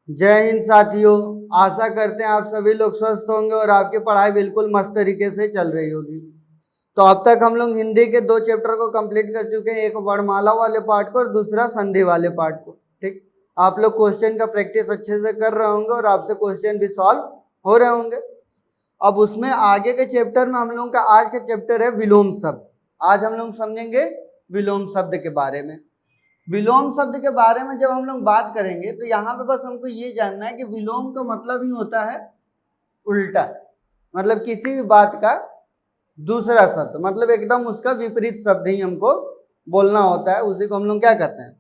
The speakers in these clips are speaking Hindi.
जय हिंद साथियों। आशा करते हैं आप सभी लोग स्वस्थ होंगे और आपकी पढ़ाई बिल्कुल मस्त तरीके से चल रही होगी। तो अब तक हम लोग हिंदी के 2 चैप्टर को कंप्लीट कर चुके हैं, एक वर्णमाला वाले पार्ट को और दूसरा संधि वाले पार्ट को। ठीक, आप लोग क्वेश्चन का प्रैक्टिस अच्छे से कर रहे होंगे और आपसे क्वेश्चन भी सॉल्व हो रहे होंगे। अब उसमें आगे के चैप्टर में हम लोग का आज का चैप्टर है विलोम शब्द। आज हम लोग समझेंगे विलोम शब्द के बारे में। विलोम शब्द के बारे में जब हम लोग बात करेंगे तो यहाँ पे बस हमको ये जानना है कि विलोम का मतलब ही होता है उल्टा, मतलब किसी भी बात का दूसरा शब्द, मतलब एकदम उसका विपरीत शब्द ही हमको बोलना होता है। उसी को हम लोग क्या कहते हैं,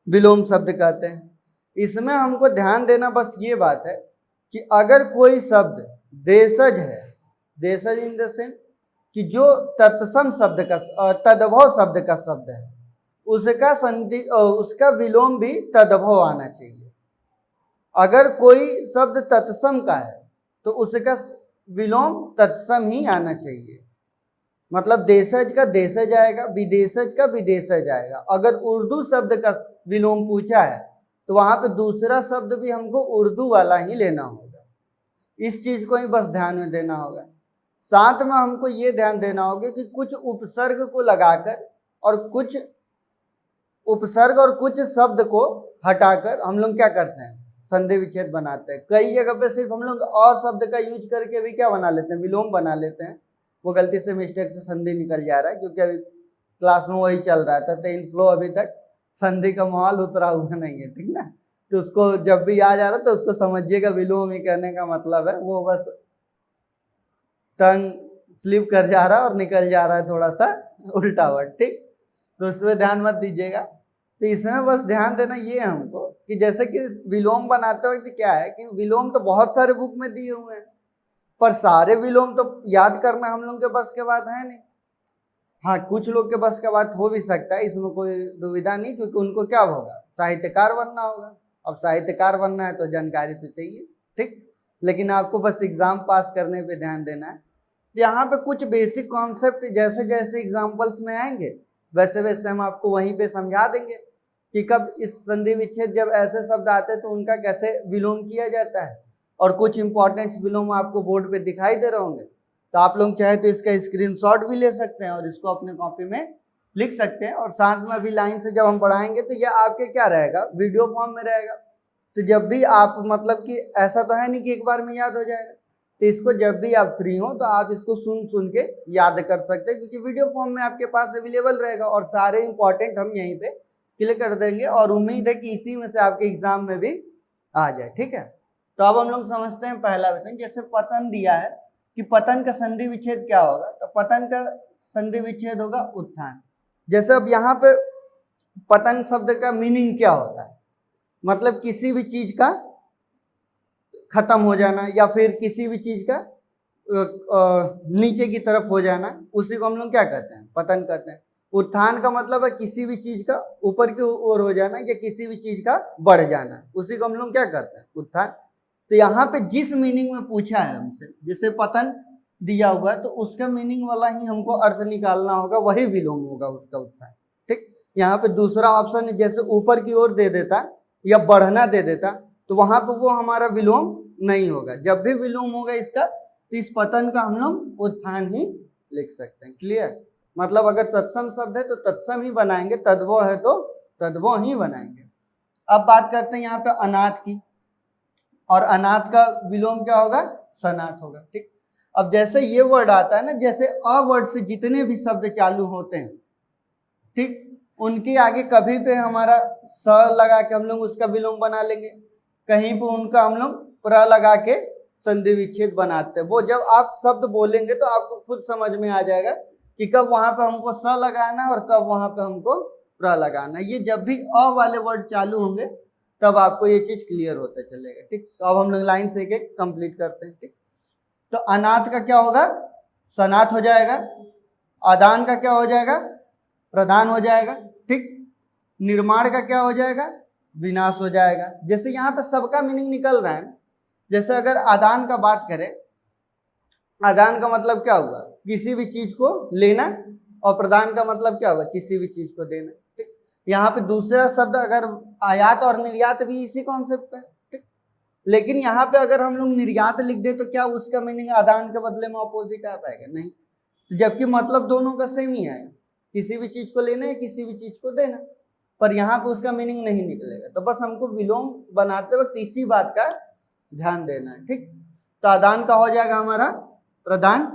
विलोम शब्द कहते हैं। इसमें हमको ध्यान देना बस ये बात है कि अगर कोई शब्द देशज है, देशज इन द सेंस कि जो तत्सम शब्द का तद्भव शब्द का शब्द है, उसका संधि उसका विलोम भी तद्भव आना चाहिए। अगर कोई शब्द तत्सम का है तो उसका विलोम तत्सम ही आना चाहिए। मतलब देशज का देशज आएगा, विदेशज का विदेशज आएगा। अगर उर्दू शब्द का विलोम पूछा है तो वहां पे दूसरा शब्द भी हमको उर्दू वाला ही लेना होगा। इस चीज को ही बस ध्यान में देना होगा। साथ में हमको ये ध्यान देना होगा कि कुछ उपसर्ग को लगाकर और कुछ उपसर्ग और कुछ शब्द को हटाकर हम लोग क्या करते हैं, संधि विच्छेद बनाते हैं। कई जगह पे सिर्फ हम लोग अ शब्द का यूज करके भी क्या बना लेते हैं, विलोम बना लेते हैं। वो गलती से मिस्टेक से संधि निकल जा रहा है, क्योंकि अभी क्लास में वही चल रहा था। तो इन फ्लो अभी तक संधि का माहौल उतरा हुआ नहीं है, ठीक ना। तो उसको जब भी याद आ रहा तो उसको समझिएगा विलोम ही कहने का मतलब है, वो बस टंग स्लिप कर जा रहा है और निकल जा रहा है थोड़ा सा उल्टा हुआ, ठीक। तो उसमें ध्यान मत दीजिएगा। तो इसमें बस ध्यान देना ये है हमको कि जैसे कि विलोम बनाते वक्त क्या है कि विलोम तो बहुत सारे बुक में दिए हुए हैं, पर सारे विलोम तो याद करना हम लोग के बस के बात है नहीं। हाँ, कुछ लोग के बस के बात हो भी सकता है, इसमें कोई दुविधा नहीं, क्योंकि उनको क्या होगा, साहित्यकार बनना होगा। अब साहित्यकार बनना है तो जानकारी तो चाहिए, ठीक। लेकिन आपको बस एग्जाम पास करने पे ध्यान देना है। यहाँ पे कुछ बेसिक कॉन्सेप्ट जैसे जैसे एग्जाम्पल्स में आएंगे वैसे वैसे हम आपको वहीं पे समझा देंगे कि कब इस संधि विच्छेद जब ऐसे शब्द आते हैं तो उनका कैसे विलोम किया जाता है। और कुछ इंपॉर्टेंट विलोम आपको बोर्ड पे दिखाई दे रहे होंगे, तो आप लोग चाहे तो इसका स्क्रीनशॉट भी ले सकते हैं और इसको अपने कॉपी में लिख सकते हैं। और साथ में अभी लाइन से जब हम पढ़ाएंगे तो यह आपके क्या रहेगा, वीडियो फॉर्म में रहेगा। तो जब भी आप मतलब कि ऐसा तो है नहीं कि एक बार में याद हो जाएगा, तो इसको जब भी आप फ्री हो तो आप इसको सुन सुन के याद कर सकते हैं, क्योंकि वीडियो फॉर्म में आपके पास अवेलेबल रहेगा और सारे इंपॉर्टेंट हम यहीं पे क्लिक कर देंगे। और उम्मीद है कि इसी में से आपके एग्जाम में भी आ जाए, ठीक है। तो अब हम लोग समझते हैं पहला वेतन। जैसे पतन दिया है कि पतन का संधि विच्छेद क्या होगा, तो पतन का संधि विच्छेद होगा उत्थान। जैसे अब यहाँ पे पतन शब्द का मीनिंग क्या होता है, मतलब किसी भी चीज का खत्म हो जाना या फिर किसी भी चीज का नीचे की तरफ हो जाना, उसी को हम लोग क्या कहते हैं, पतन कहते हैं। उत्थान का मतलब है किसी भी चीज का ऊपर की ओर हो जाना या किसी भी चीज का बढ़ जाना, उसी को हम लोग क्या कहते हैं, उत्थान। तो यहाँ पे जिस मीनिंग में पूछा है हमसे, जिसे पतन दिया हुआ है, तो उसका मीनिंग वाला ही हमको अर्थ निकालना होगा, वही विलोम होगा उसका, उत्थान, ठीक। यहाँ पे दूसरा ऑप्शन जैसे ऊपर की ओर दे देता या बढ़ना दे देता, तो वहां पर वो हमारा विलोम नहीं होगा। जब भी विलोम होगा इसका, तो इस पतन का हम लोग उत्थान ही लिख सकते हैं। क्लियर, मतलब अगर तत्सम शब्द है तो तत्सम ही बनाएंगे, तद्भव है तो तद्भव ही बनाएंगे। अब बात करते हैं यहाँ पे अनाथ की, और अनाथ का विलोम क्या होगा, सनाथ होगा, ठीक। अब जैसे ये वर्ड आता है ना, जैसे अ वर्ड से जितने भी शब्द चालू होते हैं, ठीक, उनके आगे कभी पे हमारा स लगा के हम लोग उसका विलोम बना लेंगे, कहीं पे उनका हम लोग प्र लगा के संधि विच्छेद बनाते हैं। वो जब आप शब्द बोलेंगे तो आपको खुद समझ में आ जाएगा कि कब वहां पे हमको स लगाना है और कब वहां पे हमको प्र लगाना है। ये जब भी अ वाले वर्ड चालू होंगे तब आपको ये चीज क्लियर होता चलेगा, ठीक। तो अब हम लोग लाइन से एक कंप्लीट करते हैं, ठीक। तो अनाथ का क्या होगा, सनाथ हो जाएगा। आदान का क्या हो जाएगा, प्रदान हो जाएगा, ठीक। निर्माण का क्या हो जाएगा, विनाश हो जाएगा। जैसे यहाँ पे सबका मीनिंग निकल रहा है। जैसे अगर आदान का बात करें, आदान का मतलब क्या हुआ, किसी भी चीज को लेना, और प्रदान का मतलब क्या हुआ, किसी भी चीज को देना, ठीक। यहाँ पे दूसरा शब्द अगर आयात और निर्यात भी इसी कॉन्सेप्ट पे, ठीक। लेकिन यहाँ पे अगर हम लोग निर्यात लिख दे तो क्या उसका मीनिंग आदान के बदले में अपोजिट आ पाएगा? नहीं। तो जबकि मतलब दोनों का सेम ही आएगा, किसी भी चीज को लेना है, किसी भी चीज को देना, पर यहाँ पे उसका मीनिंग नहीं निकलेगा। तो बस हमको विलोम बनाते वक्त इसी बात का ध्यान देना है, ठीक। तो आदान का हो जाएगा हमारा प्रदान,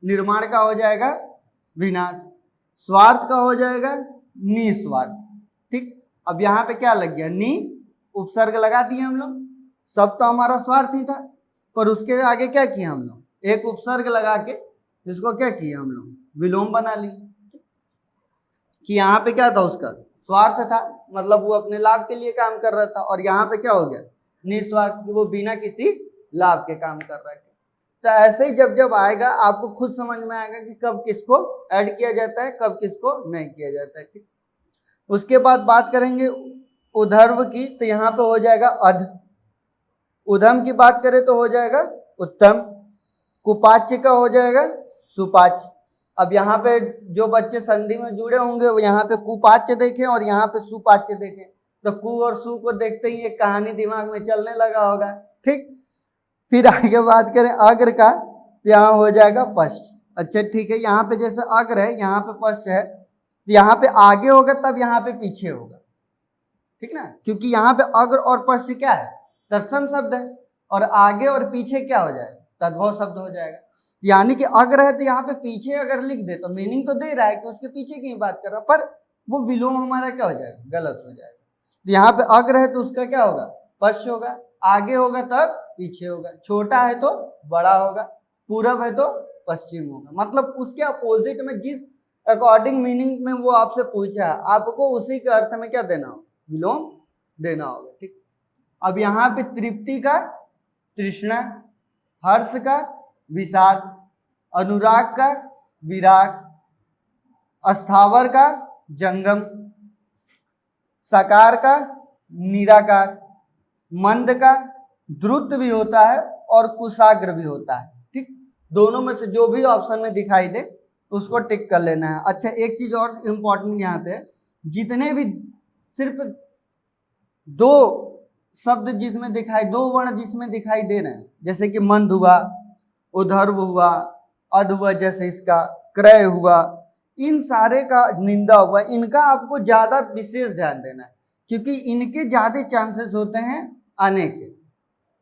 निर्माण का हो जाएगा विनाश, स्वार्थ का हो जाएगा निस्वार्थ, ठीक। अब यहाँ पे क्या लग गया? नि उपसर्ग लगा दिए हम लोग, सब तो हमारा स्वार्थ ही था, पर उसके आगे क्या किया हम लोग? एक उपसर्ग लगा के इसको क्या किया हम लोग? विलोम बना लिए कि यहाँ पे क्या था? उसका स्वार्थ था, मतलब वो अपने लाभ के लिए काम कर रहा था, और यहाँ पे क्या हो गया? निस्वार्थ, वो बिना किसी लाभ के काम कर रहा है। तो ऐसे ही जब जब आएगा आपको खुद समझ में आएगा कि कब किसको ऐड किया जाता है, कब किसको नहीं किया जाता है, ठीक। उसके बाद बात करेंगे उधर्व की, तो यहाँ पे हो जाएगा अध। उधम की बात करें तो हो जाएगा उत्तम। कुपाच्य का हो जाएगा सुपाच्य। अब यहाँ पे जो बच्चे संधि में जुड़े होंगे वो यहाँ पे कुपाच्य देखें और यहाँ पे सुपाच्य देखें, तो कु और सु को देखते ही एक कहानी दिमाग में चलने लगा होगा, ठीक। फिर आगे बात करें अग्र का, तो यहाँ हो जाएगा पश्च। अच्छा ठीक है, यहाँ पे जैसे अग्र है, यहाँ पे पश्च है, तो यहाँ पे आगे होगा तब यहाँ पे पीछे होगा, ठीक ना, क्योंकि यहाँ पे अग्र और पश्च क्या है? तत्सम शब्द है, और आगे और पीछे क्या हो जाएगा? तद्भव शब्द हो जाएगा। यानी कि अग्र है तो यहाँ पे पीछे अगर लिख दे तो मीनिंग तो दे रहा है कि उसके पीछे की बात कर रहा, पर वो विलोम हमारा क्या हो जाएगा? गलत हो जाएगा। तो यहाँ पे अग्र है तो उसका क्या होगा? पश्च होगा, आगे होगा तब पीछे होगा, छोटा है तो बड़ा होगा, पूरब है तो पश्चिम होगा। मतलब उसके अपोजिट में जिस अकॉर्डिंग मीनिंग में वो आपसे पूछा है, आपको उसी के अर्थ में क्या देना होगा? विलोम देना होगा, ठीक। अब यहाँ पे तृप्ति का तृष्णा, हर्ष का विषाद, अनुराग का विराग, अस्थावर का जंगम, साकार का निराकार, मंद का द्रुत भी होता है और कुशाग्र भी होता है, ठीक। दोनों में से जो भी ऑप्शन में दिखाई दे उसको टिक कर लेना है। अच्छा एक चीज और इम्पोर्टेंट यहाँ पे, जितने भी सिर्फ दो शब्द जिसमें दिखाई, दो वर्ण जिसमें दिखाई दे रहे हैं, जैसे कि मंद हुआ, उधर्व हुआ, अध हुआ, जैसे इसका क्रय हुआ, इन सारे का निंदा हुआ, इनका आपको ज्यादा विशेष ध्यान देना है, क्योंकि इनके ज्यादा चांसेस होते हैं आने के।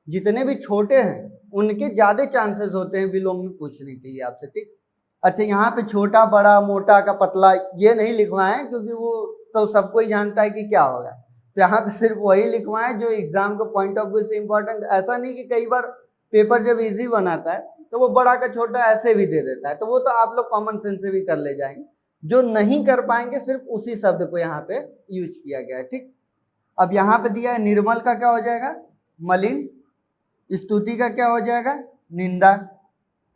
जितने भी छोटे हैं उनके ज्यादा चांसेस होते हैं विलोम में पूछने के लिए आपसे, ठीक। अच्छा यहाँ पे छोटा बड़ा मोटा का पतला ये नहीं लिखवाएं, क्योंकि वो तो सबको ही जानता है कि क्या होगा। तो यहाँ पे सिर्फ वही लिखवाएं जो एग्जाम के पॉइंट ऑफ व्यू से इम्पोर्टेंट। ऐसा नहीं कि कई बार पेपर जब इजी बनाता है तो वो बड़ा का छोटा ऐसे भी दे देता है, तो वो तो आप लोग कॉमन सेंस से भी कर ले जाएंगे। जो नहीं कर पाएंगे सिर्फ उसी शब्द को यहाँ पे यूज किया गया है, ठीक। अब यहाँ पे दिया है निर्मल का क्या हो जाएगा? मलिन। स्तुति का क्या हो जाएगा? निंदा।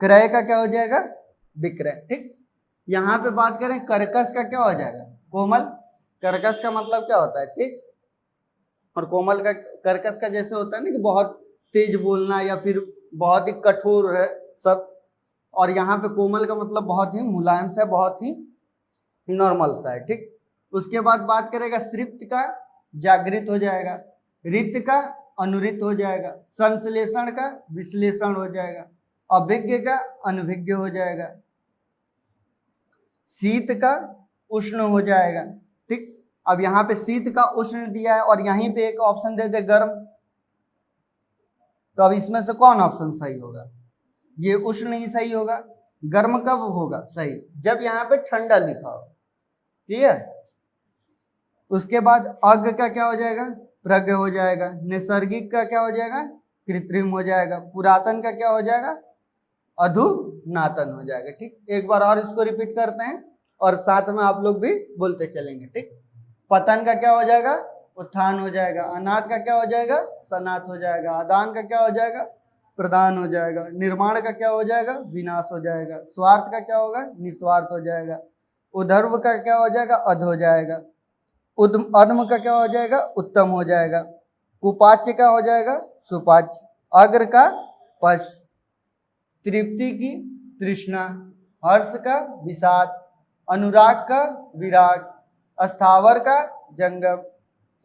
क्रय का क्या हो जाएगा? विक्रय, ठीक। यहाँ पे बात करें कर्कश का क्या हो जाएगा? कोमल। कर्कश का मतलब क्या होता है? तेज। और कोमल का, कर्कश का जैसे होता है ना कि बहुत तेज बोलना या फिर बहुत ही कठोर है सब, और यहाँ पे कोमल का मतलब बहुत ही मुलायम सा, बहुत ही नॉर्मल सा है, ठीक। उसके बाद बात करेगा श्रिप्त का जागृत हो जाएगा, रित का अनुरित हो जाएगा, संश्लेषण का विश्लेषण हो जाएगा, अभिज्ञ का अनभिज्ञ हो जाएगा, शीत का उष्ण हो जाएगा, ठीक। अब यहाँ पे शीत का उष्ण दिया है और यहीं पे एक ऑप्शन दे दे गर्म, तो अब इसमें से कौन ऑप्शन सही होगा? ये उष्ण ही सही होगा। गर्म कब होगा सही? जब यहाँ पे ठंडा लिखा हो, ठीक है। उसके बाद अज्ञ का क्या हो जाएगा? प्रज्ञ हो जाएगा। नैसर्गिक का क्या हो जाएगा? कृत्रिम हो जाएगा। पुरातन का क्या हो जाएगा? अधुनातन हो जाएगा, ठीक। एक बार और इसको रिपीट करते हैं और साथ में आप लोग भी बोलते चलेंगे, ठीक। पतन का क्या हो जाएगा? उत्थान हो जाएगा। अनाथ का क्या हो जाएगा? सनाथ हो जाएगा। आदान का क्या हो जाएगा? प्रदान हो जाएगा। निर्माण का क्या हो जाएगा? विनाश हो जाएगा। स्वार्थ का क्या होगा? निस्वार्थ हो जाएगा। उधर्व का क्या हो जाएगा? अध हो जाएगा। अधम का क्या हो जाएगा? उत्तम हो जाएगा। कुपाच्य का हो जाएगा? सुपाच्य। अग्र का पश्च। तृप्ति की तृष्णा, हर्ष का विषाद, अनुराग का विराग, अस्थावर का जंगम,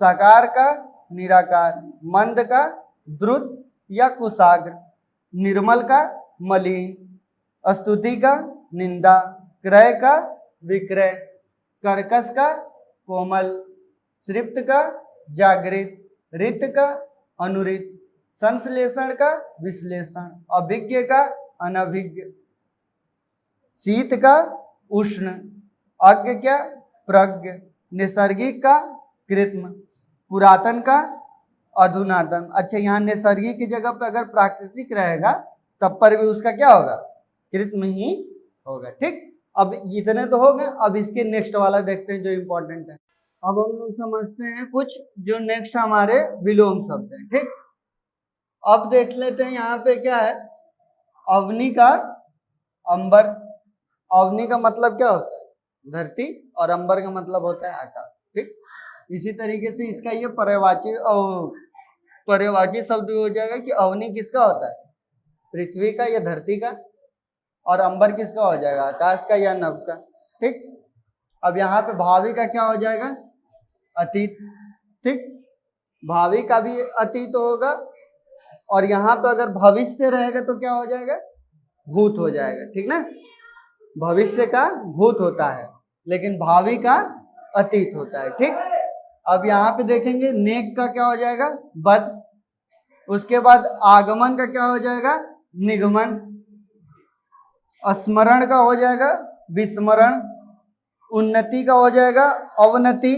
साकार का निराकार, मंद का द्रुत या कुशाग्र, निर्मल का मलिन, स्तुति का निंदा, क्रय का विक्रय, कर्कश का कोमल, श्रिप्त का जागृत, रित का अनुरित, संश्लेषण का विश्लेषण, अभिज्ञ का अनभिज्ञ, शीत का उष्ण, अज्ञ क्या प्रज्ञ, नैसर्गिक का कृत्रिम, पुरातन का अधुनातन। अच्छा, यहाँ नैसर्गिक की जगह पे अगर प्राकृतिक रहेगा तब पर भी उसका क्या होगा, कृत्रिम ही होगा। ठीक, अब इतने तो हो गए। अब इसके नेक्स्ट वाला देखते हैं जो इंपॉर्टेंट है। अब हम लोग समझते हैं कुछ जो नेक्स्ट हमारे विलोम शब्द हैं। ठीक, अब देख लेते हैं यहाँ पे क्या है, अवनी का अंबर। अवनी का मतलब क्या होता है, धरती, और अंबर का मतलब होता है आकाश। ठीक, इसी तरीके से इसका ये पर्यायवाची शब्द हो जाएगा कि अवनी किसका होता है, पृथ्वी का या धरती का, और अंबर किसका हो जाएगा, आकाश का या नभ का। ठीक, अब यहाँ पे भावी का क्या हो जाएगा, अतीत। ठीक, भावी का भी अतीत होगा, और यहाँ पे अगर भविष्य रहेगा तो क्या हो जाएगा, भूत हो जाएगा। ठीक ना, भविष्य का भूत होता है लेकिन भावी का अतीत होता है। ठीक, अब यहाँ पे देखेंगे नेक का क्या हो जाएगा, बद। उसके बाद आगमन का क्या हो जाएगा, निगमन। स्मरण का हो जाएगा विस्मरण। उन्नति का हो जाएगा अवनति।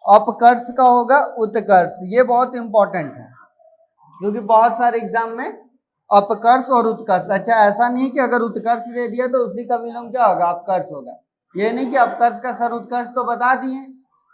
अपकर्ष का होगा उत्कर्ष। ये बहुत इंपॉर्टेंट है क्योंकि बहुत सारे एग्जाम में अपकर्ष और उत्कर्ष। अच्छा, ऐसा नहीं कि अगर उत्कर्ष दे दिया तो उसी का विलोम क्या होगा, अपकर्ष होगा। ये नहीं कि अपकर्ष का सर उत्कर्ष तो बता दिए,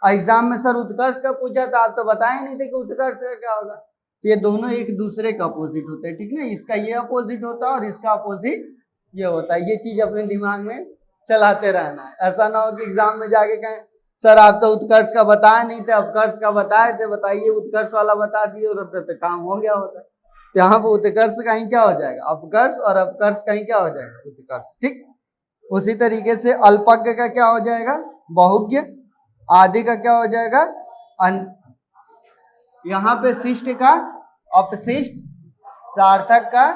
एग्जाम में सर उत्कर्ष का पूछा था आप तो बताए नहीं थे कि उत्कर्ष का क्या होगा। ये दोनों एक दूसरे का अपोजिट होते हैं। ठीक ना, इसका ये अपोजिट होता है और इसका अपोजिट ये होता है। ये चीज अपने दिमाग में चलाते रहना है। ऐसा ना हो कि एग्जाम में जाके कहें सर आप तो उत्कर्ष का बताए नहीं थे, अपकर्ष का बताए थे, बताइए उत्कर्ष वाला बता दिए और तो काम हो गया होता। यहाँ पे उत्कर्ष कहीं क्या हो जाएगा, अपकर्ष, और अपकर्ष कहीं क्या हो जाएगा, उत्कर्ष। ठीक, उसी तरीके से अल्पज्ञ का क्या हो जाएगा, बहुज्ञ। आदि का क्या हो जाएगा, यहाँ पे शिष्ट का अपशिष्ट, सार्थक का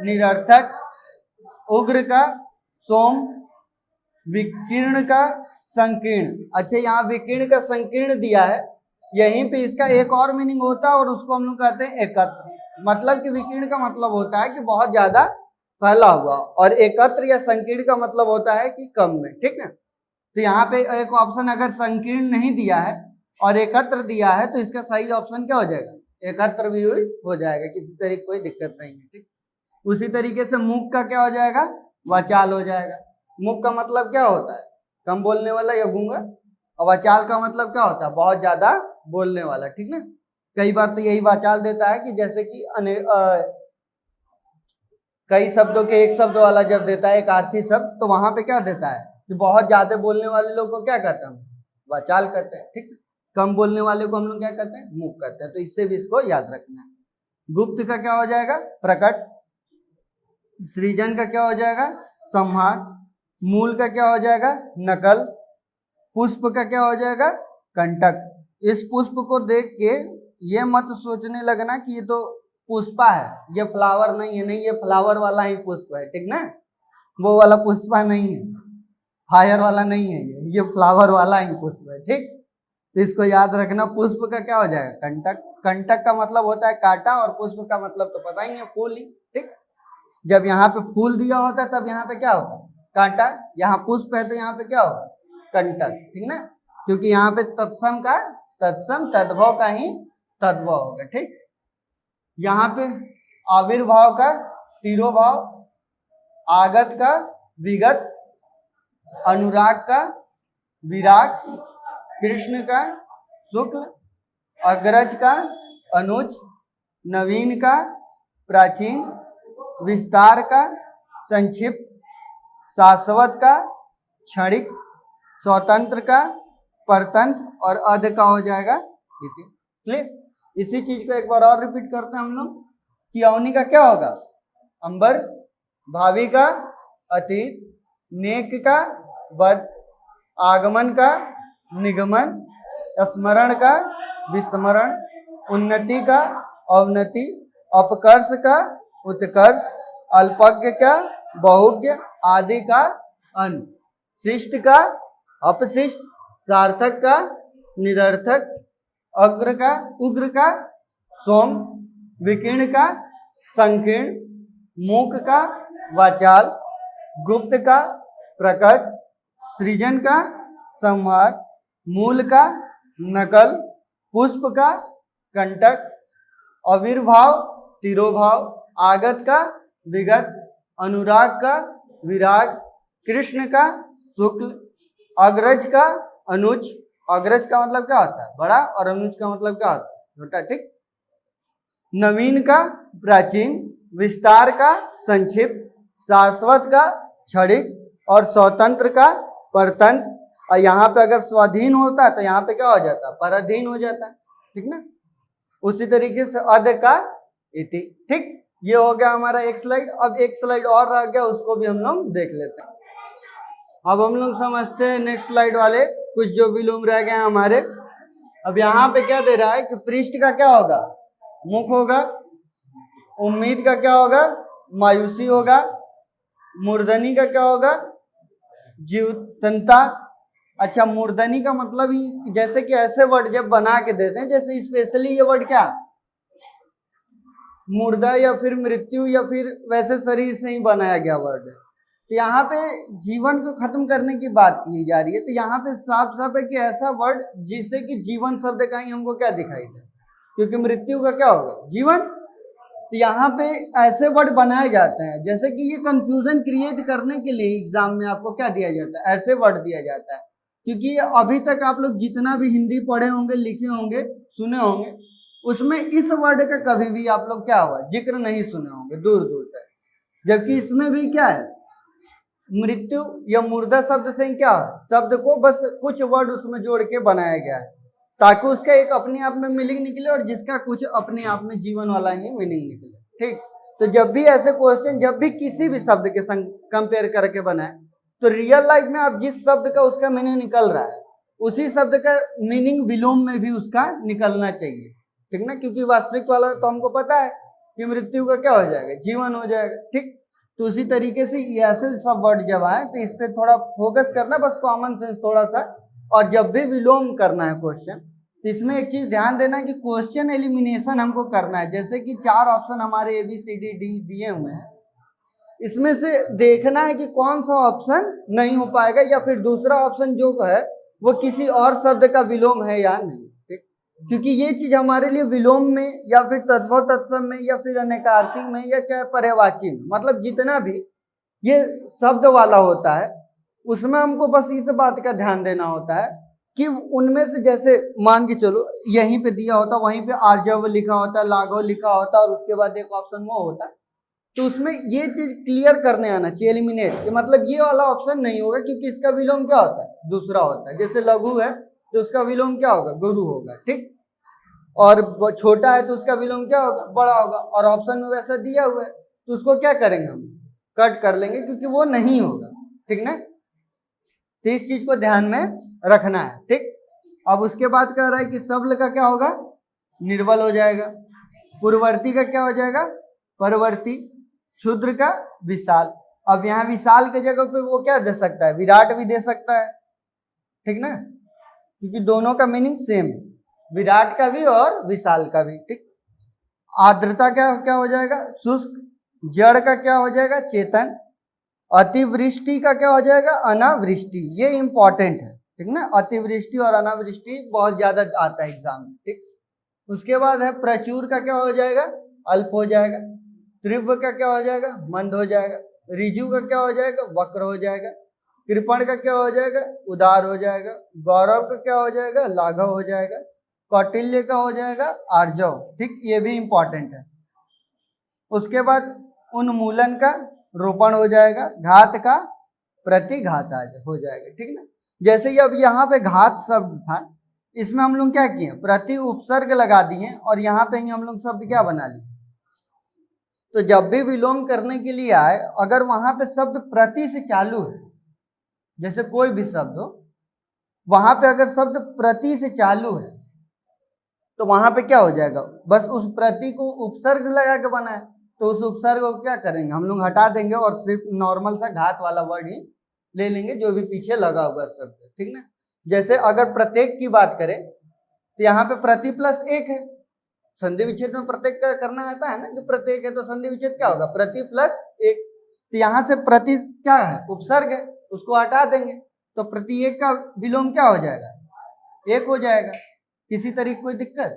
निरर्थक, उग्र का सोम, विकीर्ण का संकीर्ण। अच्छा, यहाँ विकीर्ण का संकीर्ण दिया है, यहीं पे इसका एक और मीनिंग होता है और उसको हम लोग कहते हैं एकत्र। मतलब कि विकीर्ण का मतलब होता है कि बहुत ज्यादा फैला हुआ, और एकत्र या संकीर्ण का मतलब होता है कि कम में। ठीक है, तो यहाँ पे एक ऑप्शन अगर संकीर्ण नहीं दिया है और एकत्र दिया है तो इसका सही ऑप्शन क्या हो जाएगा, एकत्र भी हो जाएगा, किसी तरीके कोई दिक्कत नहीं है। ठीक, उसी तरीके से मुख का क्या हो जाएगा, वाचाल हो जाएगा। मुख का मतलब क्या होता है, कम बोलने वाला या गूंगा, और वाचाल का मतलब क्या होता है, बहुत ज्यादा बोलने वाला। ठीक ना, कई बार तो यही वाचाल देता है कि जैसे कि कई शब्दों के एक शब्द वाला जब देता है एक आर्थी शब्द, तो वहां पे क्या देता है कि बहुत ज्यादा बोलने वाले लोग को क्या कहते हैं, वाचाल कहते हैं। ठीक, कम बोलने वाले को हम लोग क्या कहते हैं, मुख कहते हैं। तो इससे भी इसको याद रखना है। गुप्त का क्या हो जाएगा, प्रकट। सृजन का क्या हो जाएगा, संहार। मूल का क्या हो जाएगा, नकल। पुष्प का क्या हो जाएगा, कंटक। इस पुष्प को देख के ये मत सोचने लगना कि ये तो पुष्पा है, ये फ्लावर नहीं है। नहीं, ये फ्लावर वाला ही पुष्प है। ठीक ना, वो वाला पुष्पा नहीं है, फायर वाला नहीं है, ये फ्लावर वाला ही पुष्प है। ठीक, तो इसको याद रखना। पुष्प का क्या हो जाएगा, कंटक। कंटक का मतलब होता है कांटा, और पुष्प का मतलब तो पता ही है, फूल ही। ठीक, जब यहाँ पे फूल दिया होता है तब यहाँ पे क्या होता है, कांटा। यहाँ पुष्प है तो यहाँ पे क्या होगा, कंटक। ठीक ना, क्योंकि यहाँ पे तत्सम का तत्सम, तद्भव का ही तद्भव होगा। ठीक, यहाँ पे आविर्भाव का तिरोभाव, आगत का विगत, अनुराग का विराग, कृष्ण का शुक्ल, अग्रज का अनुज, नवीन का प्राचीन, विस्तार का संक्षिप्त, शाश्वत का क्षणिक, स्वतंत्र का परतंत्र, और अध का हो जाएगा इति। क्लियर, इसी चीज को एक बार और रिपीट करते हैं हम लोग कि अवनी का क्या होगा, अंबर। भावी का अतीत। नेक का बद। आगमन का निगमन। स्मरण का विस्मरण। उन्नति का अवनति। अपकर्ष का उत्कर्ष, अल्पज्ञ का बहुज्ञ, आदि का अंत, शिष्ट का अपशिष्ट, सार्थक का निरर्थक, अग्र का उग्र का सोम, विकीर्ण का संकीर्ण, मूक का वाचाल, गुप्त का प्रकट, सृजन का संहार, मूल का नकल, पुष्प का कंटक, अविर्भाव तिरोभाव, आगत का विगत, अनुराग का विराग, कृष्ण का शुक्ल, अग्रज का अनुज, अग्रज का मतलब क्या होता है बड़ा और अनुज का मतलब क्या होता है छोटा, ठीक। नवीन का प्राचीन, विस्तार का संक्षिप्त, शाश्वत का क्षणिक और स्वतंत्र का परतंत्र। और यहाँ पे अगर स्वाधीन होता है तो यहाँ पे क्या हो जाता है पराधीन हो जाता है, ठीक ना। उसी तरीके से अध का इति, ठीक। ये हो गया हमारा एक स्लाइड। अब एक स्लाइड और रह गया, उसको भी हम लोग देख लेते हैं। अब हम लोग समझते हैं नेक्स्ट स्लाइड वाले कुछ जो विलोम रह गए हमारे। अब यहाँ पे क्या दे रहा है कि पृष्ठ का क्या होगा मुख होगा, उम्मीद का क्या होगा मायूसी होगा, मूर्धनी का क्या होगा जीवतंता। अच्छा, मूर्धनी का मतलब ही जैसे कि ऐसे वर्ड जब बना के देते हैं, जैसे स्पेशली ये वर्ड क्या मुर्दा या फिर मृत्यु या फिर वैसे शरीर से ही बनाया गया वर्ड है, तो यहाँ पे जीवन को खत्म करने की बात की जा रही है। तो यहाँ पे साफ साफ है कि ऐसा वर्ड जिससे कि जीवन शब्द का ही हमको क्या दिखाई दे, क्योंकि मृत्यु का क्या होगा जीवन। तो यहाँ पे ऐसे वर्ड बनाए जाते हैं जैसे कि ये कंफ्यूजन क्रिएट करने के लिए एग्जाम में आपको क्या दिया जाता है ऐसे वर्ड दिया जाता है, क्योंकि अभी तक आप लोग जितना भी हिंदी पढ़े होंगे लिखे होंगे सुने होंगे उसमें इस वर्ड का कभी भी आप लोग क्या हुआ जिक्र नहीं सुने होंगे दूर दूर तक, जबकि इसमें भी क्या है मृत्यु या मुर्दा शब्द से क्या शब्द को बस कुछ वर्ड उसमें जोड़ के बनाया गया है ताकि उसका एक अपने आप में मीनिंग निकले और जिसका कुछ अपने आप में जीवन वाला ही मीनिंग निकले, ठीक। तो जब भी ऐसे क्वेश्चन जब भी किसी भी शब्द के संग कंपेयर करके बनाए तो रियल लाइफ में आप जिस शब्द का उसका मीनिंग निकल रहा है उसी शब्द का मीनिंग विलोम में भी उसका निकलना चाहिए, ठीक ना। क्योंकि वास्तविक वाला तो हमको पता है कि मृत्यु का क्या हो जाएगा जीवन हो जाएगा, ठीक। तो उसी तरीके से ऐसे सब वर्ड जब आए तो इस पे थोड़ा फोकस करना, बस कॉमन सेंस थोड़ा सा। और जब भी विलोम करना है क्वेश्चन तो इसमें एक चीज ध्यान देना है कि क्वेश्चन एलिमिनेशन हमको करना है। जैसे कि 4 ऑप्शन हमारे ABCD दिए हुए हैं, इसमें से देखना है कि कौन सा ऑप्शन नहीं हो पाएगा या फिर दूसरा ऑप्शन जो है वो किसी और शब्द का विलोम है या नहीं, ठीक। क्योंकि ये चीज हमारे लिए विलोम में या फिर तद्भव तत्सम में या फिर अनेकार्थी में या चाहे पर्यायवाची में, मतलब जितना भी ये शब्द वाला होता है उसमें हमको बस इस बात का ध्यान देना होता है कि उनमें से जैसे मान के चलो यहीं पे दिया होता वहीं पे आर्जव लिखा होता लाघव लिखा होता और उसके बाद एक ऑप्शन वो होता, तो उसमें ये चीज क्लियर करने आना चाहिए एलिमिनेट कि मतलब ये वाला ऑप्शन नहीं होगा क्योंकि इसका विलोम क्या होता है दूसरा होता है। जैसे लघु है तो उसका विलोम क्या होगा गुरु होगा, ठीक। और छोटा है तो उसका विलोम क्या होगा बड़ा होगा, और ऑप्शन में वैसा दिया हुआ है तो उसको क्या करेंगे हम कट कर लेंगे क्योंकि वो नहीं होगा, ठीक ना। तो इस चीज को ध्यान में रखना है, ठीक। अब उसके बाद कह रहा है कि सबल का क्या होगा निर्बल हो जाएगा, पूर्ववर्ती का क्या हो जाएगा परवर्ती, क्षुद्र का विशाल। अब यहाँ विशाल के जगह पे वो क्या दे सकता है विराट भी दे सकता है, ठीक ना, क्योंकि दोनों का मीनिंग सेम है, विराट का भी और विशाल का भी, ठीक। आर्द्रता क्या क्या हो जाएगा शुष्क, जड़ का क्या हो जाएगा चेतन, अतिवृष्टि का क्या हो जाएगा अनावृष्टि। ये इंपॉर्टेंट है, ठीक ना, अतिवृष्टि और अनावृष्टि बहुत ज्यादा आता है एग्जाम में, ठीक। उसके बाद है प्रचुर का क्या हो जाएगा अल्प हो जाएगा, तीव्र का क्या हो जाएगा मंद हो जाएगा, ऋजु का क्या हो जाएगा वक्र हो जाएगा, कृपण का क्या हो जाएगा उदार हो जाएगा, गौरव का क्या हो जाएगा लाघव हो जाएगा, कौटिल्य का हो जाएगा आर्जव, ठीक। ये भी इंपॉर्टेंट है। उसके बाद उन्मूलन का रोपण हो जाएगा, घात का प्रतिघात हो जाएगा, ठीक ना। जैसे अब यहाँ पे घात शब्द था इसमें हम लोग क्या किए प्रति उपसर्ग लगा दिए और यहाँ पे हम लोग शब्द क्या बना लिए। तो जब भी विलोम करने के लिए आए अगर वहां पे शब्द प्रति से चालू है, जैसे कोई भी शब्द हो वहां पे अगर शब्द प्रति से चालू है तो वहां पे क्या हो जाएगा, बस उस प्रति को उपसर्ग लगा के बना है, तो उस उपसर्ग को क्या करेंगे हम लोग, हटा देंगे और सिर्फ नॉर्मल सा घात वाला वर्ड ही ले लेंगे जो भी पीछे लगा हुआ शब्द है, ठीक ना। जैसे अगर प्रत्येक की बात करें तो यहाँ पे प्रति प्लस एक है, संधि विच्छेद में प्रत्येक का करना आता है ना, कि प्रत्येक है तो संधि विच्छेद क्या होगा, प्रति प्लस एक। तो यहाँ से प्रति क्या है, उपसर्ग है, उसको हटा देंगे तो प्रति एक का विलोम क्या हो जाएगा, एक हो जाएगा। किसी तरीके कोई दिक्कत,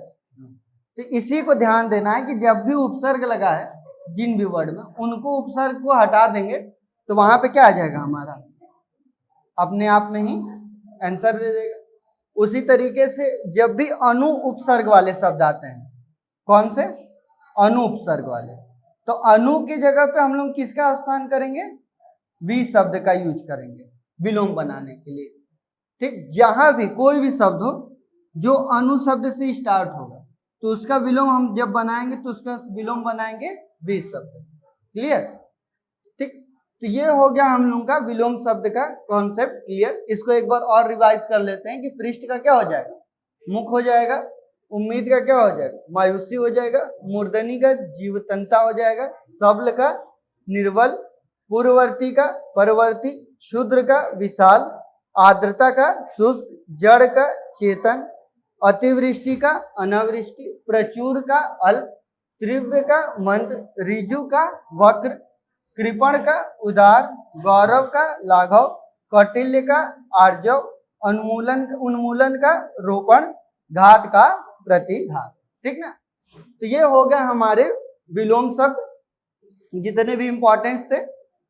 तो इसी को ध्यान देना है कि जब भी उपसर्ग लगा है जिन भी वर्ड में, उनको उपसर्ग को हटा देंगे तो वहां पे क्या आ जाएगा हमारा, अपने आप में ही आंसर दे देगा। उसी तरीके से जब भी अनु उपसर्ग वाले शब्द आते हैं, कौन से, अनु उपसर्ग वाले, तो अनु की जगह पे हम लोग किसका स्थान करेंगे, वी शब्द का यूज करेंगे विलोम बनाने के लिए, ठीक। जहां भी कोई भी शब्द हो जो अनु शब्द से स्टार्ट होगा तो उसका विलोम हम जब बनाएंगे तो उसका विलोम बनाएंगे वी शब्द, क्लियर, ठीक। तो ये हो गया हम लोग का विलोम शब्द का कॉन्सेप्ट क्लियर। इसको एक बार और रिवाइज कर लेते हैं कि पृष्ठ का क्या हो जाएगा, मुख हो जाएगा, उम्मीद का क्या हो जाएगा, मायूसी हो जाएगा, मूर्धनी का जीवतंता हो जाएगा, सबल का निर्बल, पूर्ववर्ती का परवर्ती, क्षुद्र का विशाल, आर्द्रता का शुष्क, जड़ का चेतन, अतिवृष्टि का अनावृष्टि, प्रचुर का अल्प, तीव्र का मंद, ऋजु का वक्र, कृपण का उदार, गौरव का लाघव, कौटिल्य का आर्जव, उन्मूलन का रोपण, घात का प्रतिघात, ठीक ना। तो ये हो गया हमारे विलोम शब्द जितने भी इंपॉर्टेंस थे।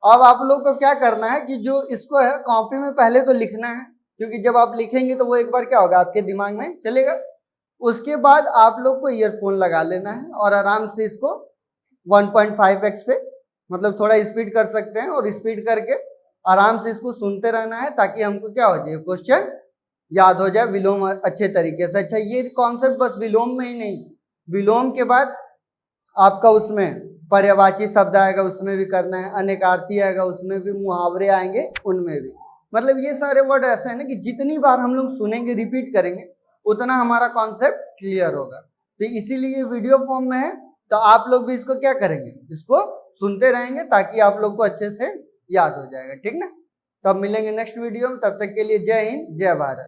अब आप लोग को क्या करना है कि जो इसको है कॉपी में पहले तो लिखना है, क्योंकि जब आप लिखेंगे तो वो एक बार क्या होगा आपके दिमाग में चलेगा। उसके बाद आप लोग को ईयरफोन लगा लेना है और आराम से इसको 1.5x पे, मतलब थोड़ा स्पीड कर सकते हैं, और स्पीड करके आराम से इसको सुनते रहना है ताकि हमको क्या हो जाए, क्वेश्चन याद हो जाए विलोम अच्छे तरीके से। अच्छा, ये कॉन्सेप्ट बस विलोम में ही नहीं, विलोम के बाद आपका उसमें पर्यायवाची शब्द आएगा उसमें भी करना है, अनेकार्थी आएगा उसमें भी, मुहावरे आएंगे उनमें भी। मतलब ये सारे वर्ड ऐसे हैं ना कि जितनी बार हम लोग सुनेंगे रिपीट करेंगे उतना हमारा कॉन्सेप्ट क्लियर होगा। तो इसीलिए वीडियो फॉर्म में है, तो आप लोग भी इसको क्या करेंगे, इसको सुनते रहेंगे ताकि आप लोग को अच्छे से याद हो जाएगा, ठीक ना। तब मिलेंगे नेक्स्ट वीडियो में, तब तक के लिए जय हिंद जय भारत।